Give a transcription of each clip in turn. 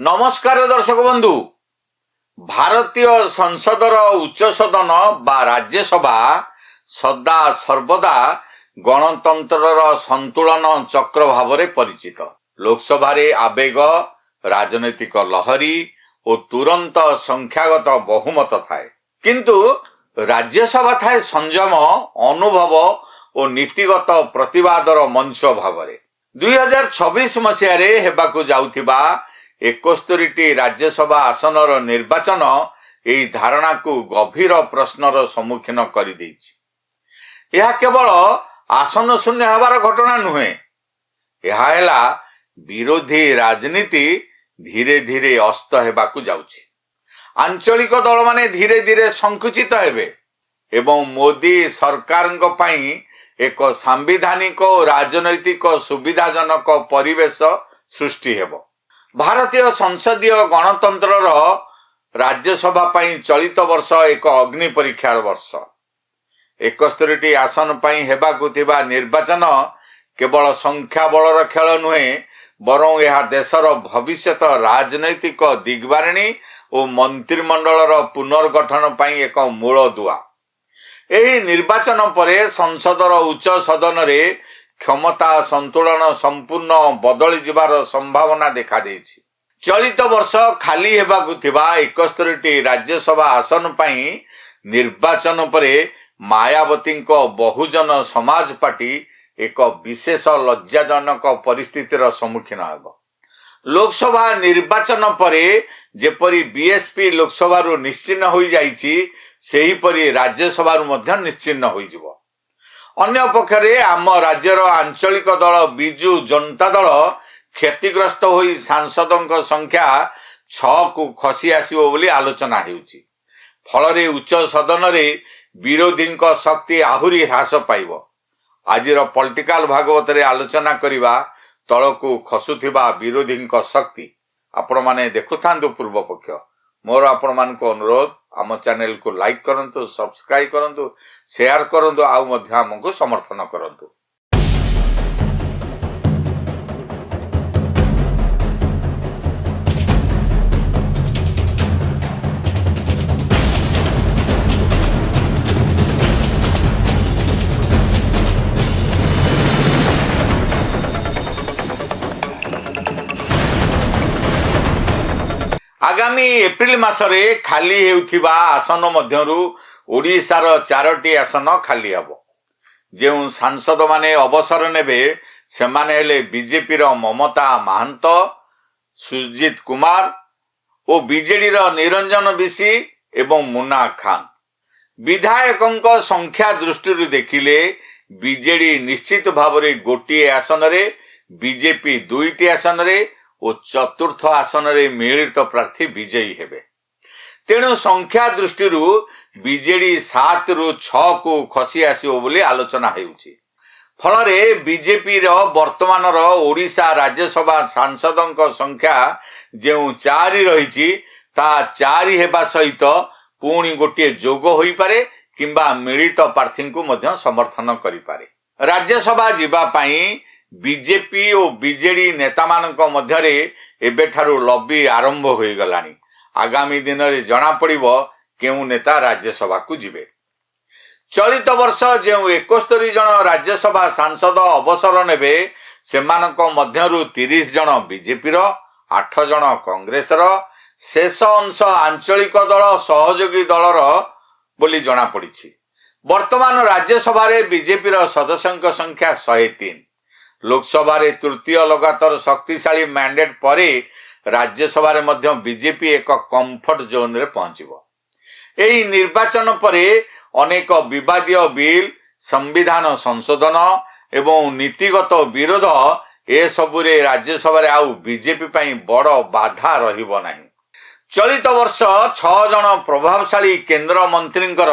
নমস্কার দর্শক বন্ধু। ভারতীয় সংসদর উচ্চ সদন বা রাজ্যসভা সদা সর্বদা গণতন্ত্রর সନ୍ତୁଳନ চক্র ভাବରେ ପରିଚିତ। ଲୋକସଭାରେ ଆବେଗ, ରାଜନୈତିକ ଲହରୀ ଓ ତୁରନ୍ତ ସଂଖ୍ୟାଗତ ବହୁମତ ଥାଏ, କିନ୍ତୁ ରାଜ୍ୟସଭା ଥାଏ ସଂଯମ, ଅନୁଭବ ଓ ନୀତିଗତ ପ୍ରତିବାଦର ମଞ୍ଚ ଭାବରେ। 2026 ମସିହାରେ ହେବାକୁ ଯାଉଥିବା 71ଟି ରାଜ୍ୟସଭା ଆସନର ନିର୍ବାଚନ ଏହି ଧାରଣାକୁ ଗଭୀର ପ୍ରଶ୍ନର ସମ୍ମୁଖୀନ କରିଦେଇଛି। ଏହା କେବଳ ଆସନ ଶୂନ୍ୟ ହେବାର ଘଟଣା ନୁହେଁ, ଏହା ହେଲା ବିରୋଧୀ ରାଜନୀତି ଧୀରେ ଧୀରେ ଅସ୍ତ ହେବାକୁ ଯାଉଛି। ଆଞ୍ଚଳିକ ଦଳମାନେ ଧୀରେ ଧୀରେ ସଂକୁଚିତ ହେବେ ଏବଂ ମୋଦି ସରକାରଙ୍କ ପାଇଁ ଏକ ସାମ୍ବିଧାନିକ ଓ ରାଜନୈତିକ ସୁବିଧାଜନକ ପରିବେଶ ସୃଷ୍ଟି ହେବ। ଭାରତୀୟ ସଂସଦୀୟ ଗଣତନ୍ତ୍ରର ରାଜ୍ୟସଭା ପାଇଁ ଚଳିତ ବର୍ଷ ଏକ ଅଗ୍ନି ପରୀକ୍ଷାର ବର୍ଷ। 71ଟି ଆସନ ପାଇଁ ହେବାକୁ ଥିବା ନିର୍ବାଚନ କେବଳ ସଂଖ୍ୟା ବଳର ଖେଳ ନୁହେଁ, ବରଂ ଏହା ଦେଶର ଭବିଷ୍ୟତ ରାଜନୈତିକ ଦିଗବାରିଣୀ ଓ ମନ୍ତ୍ରିମଣ୍ଡଳର ପୁନର୍ଗଠନ ପାଇଁ ଏକ ମୂଳଦୁଆ। ଏହି ନିର୍ବାଚନ ପରେ ସଂସଦର ଉଚ୍ଚ ସଦନରେ କ୍ଷମତା ସନ୍ତୁଳନ ସମ୍ପୂର୍ଣ୍ଣ ବଦଳି ଯିବାର ସମ୍ଭାବନା ଦେଖାଦେଇଛି। ଚଳିତ ବର୍ଷ ଖାଲି ହେବାକୁ ଥିବା 71ଟି ରାଜ୍ୟସଭା ଆସନ ପାଇଁ ନିର୍ବାଚନ ପରେ ମାୟାବତୀଙ୍କ ବହୁଜନ ସମାଜ ପାର୍ଟି ଏକ ବିଶେଷ ଲଜ୍ଜାଜନକ ପରିସ୍ଥିତିର ସମ୍ମୁଖୀନ ହେବ। ଲୋକସଭା ନିର୍ବାଚନ ପରେ ଯେପରି ବିଏସ୍ପି ଲୋକସଭାରୁ ନିଶ୍ଚିହ୍ନ ହୋଇଯାଇଛି, ସେହିପରି ରାଜ୍ୟସଭାରୁ ମଧ୍ୟ ନିଶ୍ଚିହ୍ନ ହୋଇଯିବ। ଅନ୍ୟପକ୍ଷରେ ଆମ ରାଜ୍ୟର ଆଞ୍ଚଳିକ ଦଳ ବିଜୁ ଜନତା ଦଳ କ୍ଷତିଗ୍ରସ୍ତ ହୋଇ ସାଂସଦଙ୍କ ସଂଖ୍ୟା 6କୁ ଖସି ଆସିବ ବୋଲି ଆଲୋଚନା ହେଉଛି। ଫଳରେ ଉଚ୍ଚ ସଦନରେ ବିରୋଧୀଙ୍କ ଶକ୍ତି ଆହୁରି ହ୍ରାସ ପାଇବ। ଆଜିର ପଲିଟିକାଲ ଭାଗବତରେ ଆଲୋଚନା କରିବା ତଳକୁ ଖସୁଥିବା ବିରୋଧୀଙ୍କ ଶକ୍ତି। ଆପଣମାନେ ଦେଖୁଥାନ୍ତୁ ପୂର୍ବପକ୍ଷ। ମୋର ଆପଣମାନଙ୍କୁ ଅନୁରୋଧ, ଆମ ଚ୍ୟାନେଲକୁ ଲାଇକ୍ କରନ୍ତୁ, ସବସ୍କ୍ରାଇବ କରନ୍ତୁ, ସେୟାର କରନ୍ତୁ, ଆଉ ମଧ୍ୟ ଆମକୁ ସମର୍ଥନ କରନ୍ତୁ। ଆଗାମୀ ଏପ୍ରିଲ ମାସରେ ଖାଲି ହେଉଥିବା ଆସନ ମଧ୍ୟରୁ ଓଡ଼ିଶାର 4ଟି ଆସନ ଖାଲି ହେବ। ଯେଉଁ ସାଂସଦମାନେ ଅବସର ନେବେ ସେମାନେ ହେଲେ ବିଜେପିର ମମତା ମହାନ୍ତ, ସୁଜିତ କୁମାର ଓ ବିଜେଡିର ନିରଞ୍ଜନ ବିଶି ଏବଂ ମୁନା ଖାନ୍। ବିଧାୟକଙ୍କ ସଂଖ୍ୟା ଦୃଷ୍ଟିରୁ ଦେଖିଲେ ବିଜେଡି ନିଶ୍ଚିତ ଭାବରେ ଗୋଟିଏ ଆସନରେ, ବିଜେପି 2ଟି ଆସନରେ ଓ ଚତୁର୍ଥ ଆସନରେ ମିଳିତ ପ୍ରାର୍ଥୀ ବିଜୟୀ ହେବେ। ତେଣୁ ସଂଖ୍ୟା ଦୃଷ୍ଟିରୁ ବିଜେଡି 7ରୁ 6କୁ ଖସି ଆସିବ ବୋଲି ଆଲୋଚନା ହେଉଛି। ଫଳରେ ବିଜେପିର ବର୍ତ୍ତମାନର ଓଡ଼ିଶା ରାଜ୍ୟସଭା ସାଂସଦଙ୍କ ସଂଖ୍ୟା ଯେଉଁ 4 ରହିଛି, ତାହା 4 ହେବା ସହିତ ପୁଣି ଗୋଟିଏ ଯୋଗ ହୋଇପାରେ କିମ୍ବା ମିଳିତ ପ୍ରାର୍ଥୀଙ୍କୁ ମଧ୍ୟ ସମର୍ଥନ କରିପାରେ। ରାଜ୍ୟସଭା ଯିବା ପାଇଁ ବିଜେପି ଓ ବିଜେଡି ନେତାମାନଙ୍କ ମଧ୍ୟରେ ଏବେଠାରୁ ଲବି ଆରମ୍ଭ ହୋଇଗଲାଣି। ଆଗାମୀ ଦିନରେ ଜଣାପଡ଼ିବ କେଉଁ ନେତା ରାଜ୍ୟସଭାକୁ ଯିବେ। ଚଳିତ ବର୍ଷ ଯେଉଁ 71 ଜଣ ରାଜ୍ୟସଭା ସାଂସଦ ଅବସର ନେବେ, ସେମାନଙ୍କ ମଧ୍ୟରୁ 30 ଜଣ ବିଜେପିର, 8 ଜଣ କଂଗ୍ରେସର, ଶେଷ ଅଂଶ ଆଞ୍ଚଳିକ ଦଳ ସହଯୋଗୀ ଦଳର ବୋଲି ଜଣାପଡ଼ିଛି। ବର୍ତ୍ତମାନ ରାଜ୍ୟସଭାରେ ବିଜେପିର ସଦସ୍ୟଙ୍କ ସଂଖ୍ୟା 103। ଲୋକସଭାରେ ତୃତୀୟ ଲଗାତାର ଶକ୍ତିଶାଳୀ ମ୍ୟାଣ୍ଡେଟ୍ ପରେ ରାଜ୍ୟସଭାରେ ମଧ୍ୟ ବିଜେପି ଏକ କମ୍ଫର୍ଟ ଜୋନ୍ରେ ପହଞ୍ଚିବ। ଏହି ନିର୍ବାଚନ ପରେ ଅନେକ ବିବାଦୀୟ ବିଲ୍, ସମ୍ବିଧାନ ସଂଶୋଧନ ଏବଂ ନୀତିଗତ ବିରୋଧ, ଏସବୁରେ ରାଜ୍ୟସଭାରେ ଆଉ ବିଜେପି ପାଇଁ ବଡ଼ ବାଧା ରହିବ ନାହିଁ। ଚଳିତ ବର୍ଷ 6 ଜଣ ପ୍ରଭାବଶାଳୀ କେନ୍ଦ୍ରମନ୍ତ୍ରୀଙ୍କର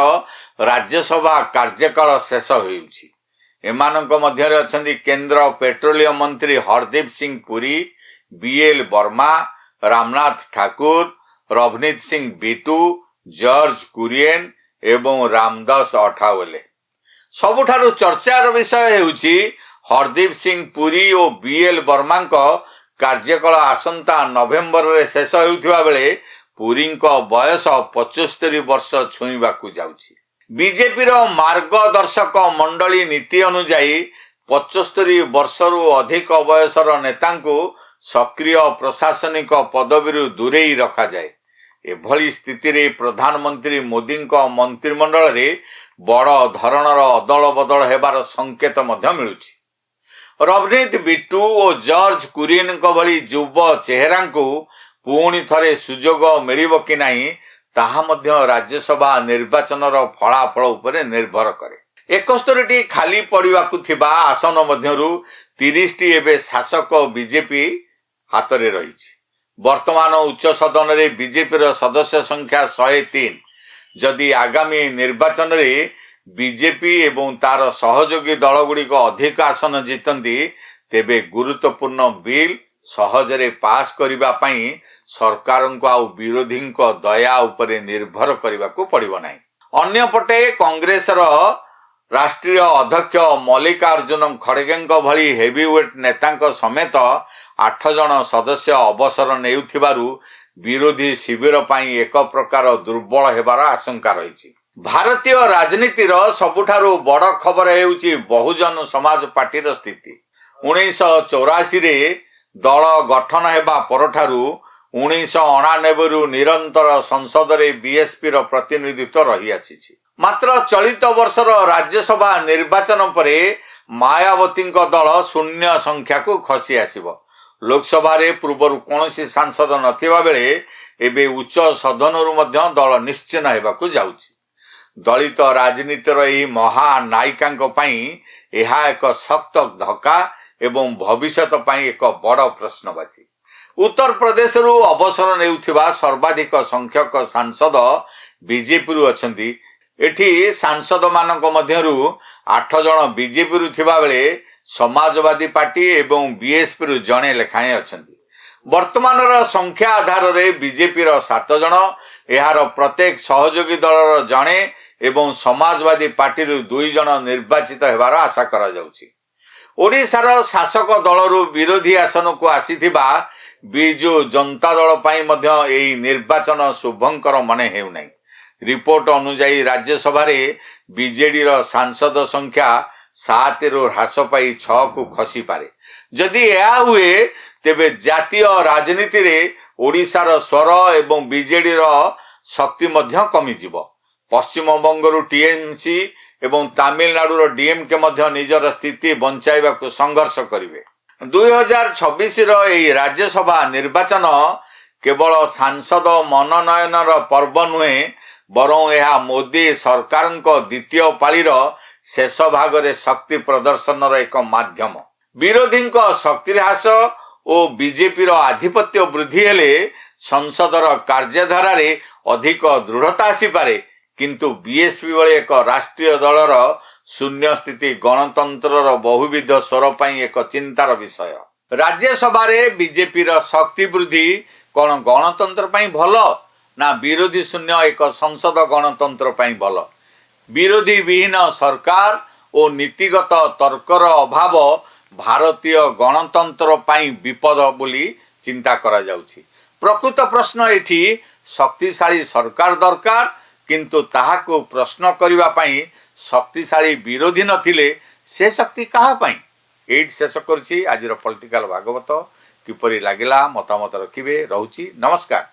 ରାଜ୍ୟସଭା କାର୍ଯ୍ୟକାଳ ଶେଷ ହେଉଛି। ଏମାନଙ୍କ ମଧ୍ୟରେ ଅଛନ୍ତି କେନ୍ଦ୍ର ପେଟ୍ରୋଲିୟମ ମନ୍ତ୍ରୀ ହରଦୀପ ସିଂ ପୁରୀ, ବିଏଲ ବର୍ମା, ରାମନାଥ ଠାକୁର, ରଭନୀତ ସିଂ ବିଟୁ, ଜର୍ଜ କୁରିଏନ ଏବଂ ରାମଦାସ ଅଠାୱଲେ। ସବୁଠାରୁ ଚର୍ଚ୍ଚାର ବିଷୟ ହେଉଛି ହରଦୀପ ସିଂ ପୁରୀ ଓ ବିଏଲ ବର୍ମାଙ୍କ କାର୍ଯ୍ୟକାଳ ଆସନ୍ତା ନଭେମ୍ବରରେ ଶେଷ ହେଉଥିବା ବେଳେ ପୁରୀଙ୍କ ବୟସ 75 ବର୍ଷ ଛୁଇଁବାକୁ ଯାଉଛି। ବିଜେପିର ମାର୍ଗଦର୍ଶକ ମଣ୍ଡଳୀ ନୀତି ଅନୁଯାୟୀ 75 ବର୍ଷରୁ ଅଧିକ ବୟସର ନେତାଙ୍କୁ ସକ୍ରିୟ ପ୍ରଶାସନିକ ପଦବୀରୁ ଦୂରେଇ ରଖାଯାଏ। ଏଭଳି ସ୍ଥିତିରେ ପ୍ରଧାନମନ୍ତ୍ରୀ ମୋଦିଙ୍କ ମନ୍ତ୍ରିମଣ୍ଡଳରେ ବଡ଼ ଧରଣର ଅଦଳ ବଦଳ ହେବାର ସଂକେତ ମଧ୍ୟ ମିଳୁଛି। ରବନୀତ ବିଟ୍ଟୁ ଓ ଜର୍ଜ କୁରିଏନଙ୍କ ଭଳି ଯୁବ ଚେହେରାଙ୍କୁ ପୁଣି ଥରେ ସୁଯୋଗ ମିଳିବ କି ନାହିଁ ତାହା ମଧ୍ୟ ରାଜ୍ୟସଭା ନିର୍ବାଚନର ଫଳାଫଳ ଉପରେ ନିର୍ଭର କରେ। 71ଟି ଖାଲି ପଡ଼ିବାକୁ ଥିବା ଆସନ ମଧ୍ୟରୁ 30ଟି ଏବେ ଶାସକ ବିଜେପି ହାତରେ ରହିଛି। ବର୍ତ୍ତମାନ ଉଚ୍ଚ ସଦନରେ ବିଜେପିର ସଦସ୍ୟ ସଂଖ୍ୟା 103। ଯଦି ଆଗାମୀ ନିର୍ବାଚନରେ ବିଜେପି ଏବଂ ତାର ସହଯୋଗୀ ଦଳଗୁଡ଼ିକ ଅଧିକ ଆସନ ଜିତନ୍ତି ତେବେ ଗୁରୁତ୍ୱପୂର୍ଣ୍ଣ ବିଲ୍ ସହଜରେ ପାସ୍ କରିବା ପାଇଁ ସରକାରଙ୍କୁ ଆଉ ବିରୋଧୀଙ୍କ ଦୟା ଉପରେ ନିର୍ଭର କରିବାକୁ ପଡ଼ିବ ନାହିଁ। ଅନ୍ୟପଟେ କଂଗ୍ରେସର ରାଷ୍ଟ୍ରୀୟ ଅଧ୍ୟକ୍ଷ ମଲ୍ଲିକାର୍ଜୁନ ଖଡଗେଙ୍କ ଭଳି ହେଭିୱେଟ୍ ନେତାଙ୍କ ସମେତ 8 ଜଣ ସଦସ୍ୟ ଅବସର ନେଉଥିବାରୁ ବିରୋଧୀ ଶିବିର ପାଇଁ ଏକ ପ୍ରକାର ଦୁର୍ବଳ ହେବାର ଆଶଙ୍କା ରହିଛି। ଭାରତୀୟ ରାଜନୀତିର ସବୁଠାରୁ ବଡ଼ ଖବର ହେଉଛି ବହୁଜନ ସମାଜ ପାର୍ଟିର ସ୍ଥିତି। 1984ରେ ଦଳ ଗଠନ ହେବା ପରଠାରୁ 1989ରୁ ନିରନ୍ତର ସଂସଦରେ ବିଏସ୍ପିର ପ୍ରତିନିଧିତ୍ୱ ରହିଆସିଛି। ମାତ୍ର ଚଳିତ ବର୍ଷର ରାଜ୍ୟସଭା ନିର୍ବାଚନ ପରେ ମାୟାବତୀଙ୍କ ଦଳ ଶୂନ୍ୟ ସଂଖ୍ୟାକୁ ଖସି ଆସିବ। ଲୋକସଭାରେ ପୂର୍ବରୁ କୌଣସି ସାଂସଦ ନଥିବା ବେଳେ ଏବେ ଉଚ୍ଚ ସଦନରୁ ମଧ୍ୟ ଦଳ ନିଶ୍ଚିହ୍ନ ହେବାକୁ ଯାଉଛି। ଦଳିତ ରାଜନୀତିର ଏହି ମହାନାୟିକାଙ୍କ ପାଇଁ ଏହା ଏକ ଶକ୍ତ ଧକ୍କା ଏବଂ ଭବିଷ୍ୟତ ପାଇଁ ଏକ ବଡ଼ ପ୍ରଶ୍ନବାଚୀ। ଉତ୍ତରପ୍ରଦେଶରୁ ଅବସର ନେଉଥିବା ସର୍ବାଧିକ ସଂଖ୍ୟକ ସାଂସଦ ବିଜେପିରୁ ଅଛନ୍ତି। ଏଠି ସାଂସଦମାନଙ୍କ ମଧ୍ୟରୁ 8 ଜଣ ବିଜେପିରୁ ଥିବାବେଳେ ସମାଜବାଦୀ ପାର୍ଟି ଏବଂ ବିଏସ୍ପିରୁ ଜଣେ ଲେଖାଏଁ ଅଛନ୍ତି। ବର୍ତ୍ତମାନର ସଂଖ୍ୟା ଆଧାରରେ ବିଜେପିର 7 ଜଣ, ଏହାର ପ୍ରତ୍ୟେକ ସହଯୋଗୀ ଦଳର ଜଣେ ଏବଂ ସମାଜବାଦୀ ପାର୍ଟିରୁ 2 ଜଣ ନିର୍ବାଚିତ ହେବାର ଆଶା କରାଯାଉଛି। ଓଡ଼ିଶାର ଶାସକ ଦଳରୁ ବିରୋଧୀ ଆସନକୁ ଆସିଥିବା ବିଜୁ ଜନତା ଦଳ ପାଇଁ ମଧ୍ୟ ଏହି ନିର୍ବାଚନ ଶୁଭଙ୍କର ମନେ ହେଉନାହିଁ। ରିପୋର୍ଟ ଅନୁଯାୟୀ ରାଜ୍ୟସଭାରେ ବିଜେଡିର ସାଂସଦ ସଂଖ୍ୟା 7ରୁ ହ୍ରାସ ପାଇ 6କୁ ଖସିପାରେ। ଯଦି ଏହା ହୁଏ ତେବେ ଜାତୀୟ ରାଜନୀତିରେ ଓଡ଼ିଶାର ସ୍ୱର ଏବଂ ବିଜେଡିର ଶକ୍ତି ମଧ୍ୟ କମିଯିବ। ପଶ୍ଚିମବଙ୍ଗରୁ ଟିଏମସି ଏବଂ ତାମିଲନାଡୁର ଡିଏମକେ ମଧ୍ୟ ନିଜର ସ୍ଥିତି ବଞ୍ଚାଇବାକୁ ସଂଘର୍ଷ କରିବେ। 2026ର ଏହି ରାଜ୍ୟସଭା ନିର୍ବାଚନ କେବଳ ସାଂସଦ ମନୋନୟନର ପର୍ବ ନୁହେଁ, ବରଂ ଏହା ମୋଦି ସରକାରଙ୍କ ଦ୍ୱିତୀୟ ପାଳିର ଶେଷ ଭାଗରେ ଶକ୍ତି ପ୍ରଦର୍ଶନର ଏକ ମାଧ୍ୟମ। ବିରୋଧୀଙ୍କ ଶକ୍ତି ହ୍ରାସ ଓ ବିଜେପିର ଆଧିପତ୍ୟ ବୃଦ୍ଧି ହେଲେ ସଂସଦର କାର୍ଯ୍ୟଧାରାରେ ଅଧିକ ଦୃଢ଼ତା ଆସିପାରେ, କିନ୍ତୁ ବିଏସ୍ପି ଭଳି ଏକ ରାଷ୍ଟ୍ରୀୟ ଦଳର ଶୂନ୍ୟ ସ୍ଥିତି ଗଣତନ୍ତ୍ରର ବହୁବିଧ ସ୍ୱର ପାଇଁ ଏକ ଚିନ୍ତାର ବିଷୟ। ରାଜ୍ୟସଭାରେ ବିଜେପିର ଶକ୍ତି ବୃଦ୍ଧି କ'ଣ ଗଣତନ୍ତ୍ର ପାଇଁ ଭଲ, ନା ବିରୋଧୀ ଶୂନ୍ୟ ଏକ ସଂସଦ ଗଣତନ୍ତ୍ର ପାଇଁ ଭଲ? ବିରୋଧୀ ବିହୀନ ସରକାର ଓ ନୀତିଗତ ତର୍କର ଅଭାବ ଭାରତୀୟ ଗଣତନ୍ତ୍ର ପାଇଁ ବିପଦ ବୋଲି ଚିନ୍ତା କରାଯାଉଛି। ପ୍ରକୃତ ପ୍ରଶ୍ନ ଏଠି ଶକ୍ତିଶାଳୀ ସରକାର ଦରକାର, କିନ୍ତୁ ତାହାକୁ ପ୍ରଶ୍ନ କରିବା ପାଇଁ ଶକ୍ତିଶାଳୀ ବିରୋଧୀ ନଥିଲେ ସେ ଶକ୍ତି କାହା ପାଇଁ? ଏଇଠି ଶେଷ କରୁଛି ଆଜିର ପଲିଟିକାଲ ଭାଗବତ। କିପରି ଲାଗିଲା ମତାମତ ରଖିବେ। ରହୁଛି, ନମସ୍କାର।